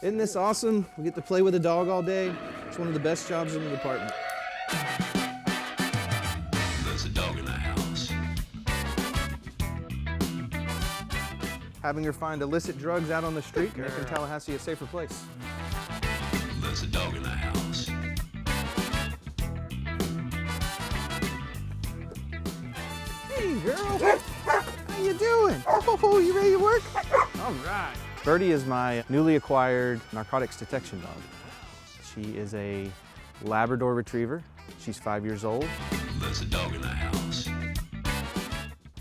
Isn't this awesome? We get to play with a dog all day. It's one of the best jobs in the department. There's a dog in the house. Having her find illicit drugs out on the street, making Tallahassee a safer place. There's a dog in the house. Hey, girl. How you doing? Oh, you ready to work? All right. Birdie is my newly acquired narcotics detection dog. She is a Labrador Retriever. She's 5 years old. There's a dog in the house.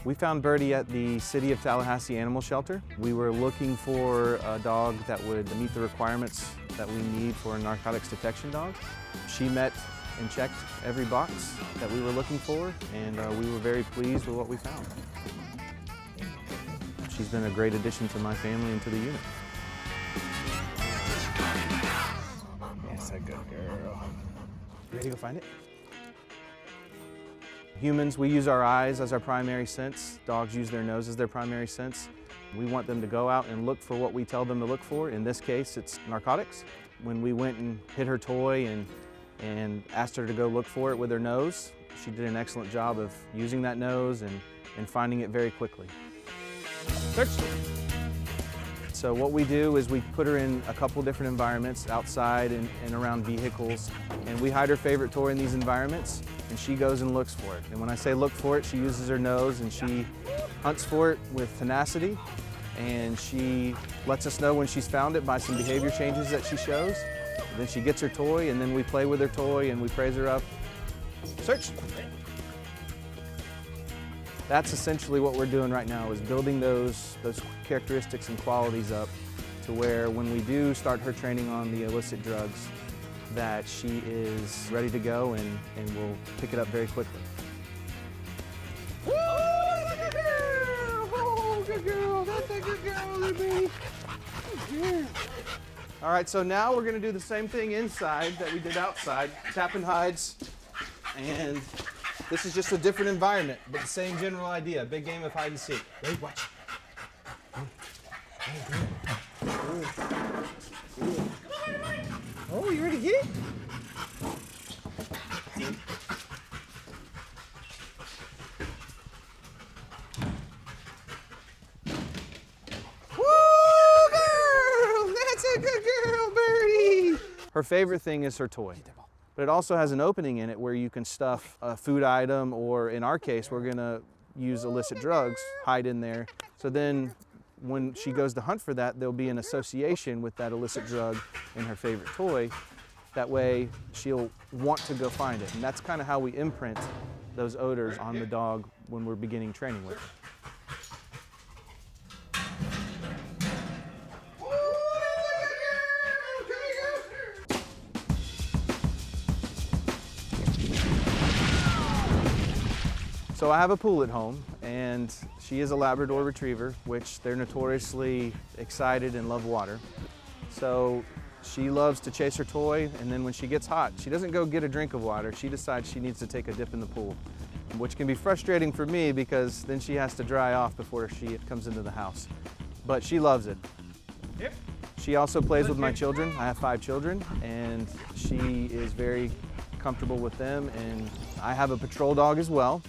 We found Birdie at the City of Tallahassee Animal Shelter. We were looking for a dog that would meet the requirements that we need for a narcotics detection dog. She met and checked every box that we were looking for, and we were very pleased with what we found. She's been a great addition to my family and to the unit. That's a good girl. You ready to go find it? Humans, we use our eyes as our primary sense. Dogs use their nose as their primary sense. We want them to go out and look for what we tell them to look for. In this case, it's narcotics. When we went and hid her toy and asked her to go look for it with her nose, she did an excellent job of using that nose and finding it very quickly. Search. So what we do is we put her in a couple different environments, outside and around vehicles, and we hide her favorite toy in these environments, and she goes and looks for it. And when I say look for it, she uses her nose and she hunts for it with tenacity, and she lets us know when she's found it by some behavior changes that she shows. And then she gets her toy, and then we play with her toy and we praise her up. Search. That's essentially what we're doing right now, is building those characteristics and qualities up to where when we do start her training on the illicit drugs, that she is ready to go and we'll pick it up very quickly. Woo! Good girl! Oh, good girl! That's a good girl, baby! Good girl. All right, so now we're gonna do the same thing inside that we did outside, tapping hides, and this is just a different environment, but the same general idea. Big game of hide and seek. Ready? Watch. Oh, you ready to get it? Woo, girl! That's a good girl, Birdie! Her favorite thing is her toy. But it also has an opening in it where you can stuff a food item, or in our case, we're gonna use illicit drugs, hide in there. So then when she goes to hunt for that, there'll be an association with that illicit drug in her favorite toy. That way she'll want to go find it. And that's kind of how we imprint those odors on the dog when we're beginning training with her. So I have a pool at home, and she is a Labrador Retriever, which they're notoriously excited and love water. So she loves to chase her toy, and then when she gets hot, she doesn't go get a drink of water. She decides she needs to take a dip in the pool, which can be frustrating for me because then she has to dry off before she comes into the house. But she loves it. Yep. She also plays with my children. I have 5 children, and she is very comfortable with them. And I have a patrol dog as well.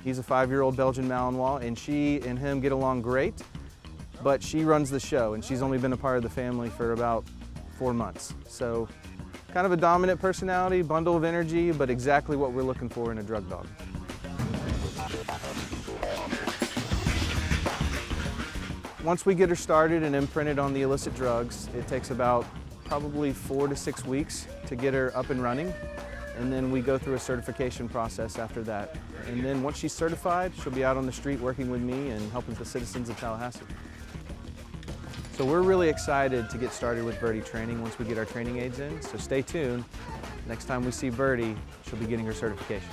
He's a 5-year-old Belgian Malinois, and she and him get along great, but she runs the show, and she's only been a part of the family for about 4 months. So kind of a dominant personality, bundle of energy, but exactly what we're looking for in a drug dog. Once we get her started and imprinted on the illicit drugs, it takes about probably 4 to 6 weeks to get her up and running. And then we go through a certification process after that. And then once she's certified, she'll be out on the street working with me and helping the citizens of Tallahassee. So we're really excited to get started with Birdie training once we get our training aids in. So stay tuned. Next time we see Birdie, she'll be getting her certification.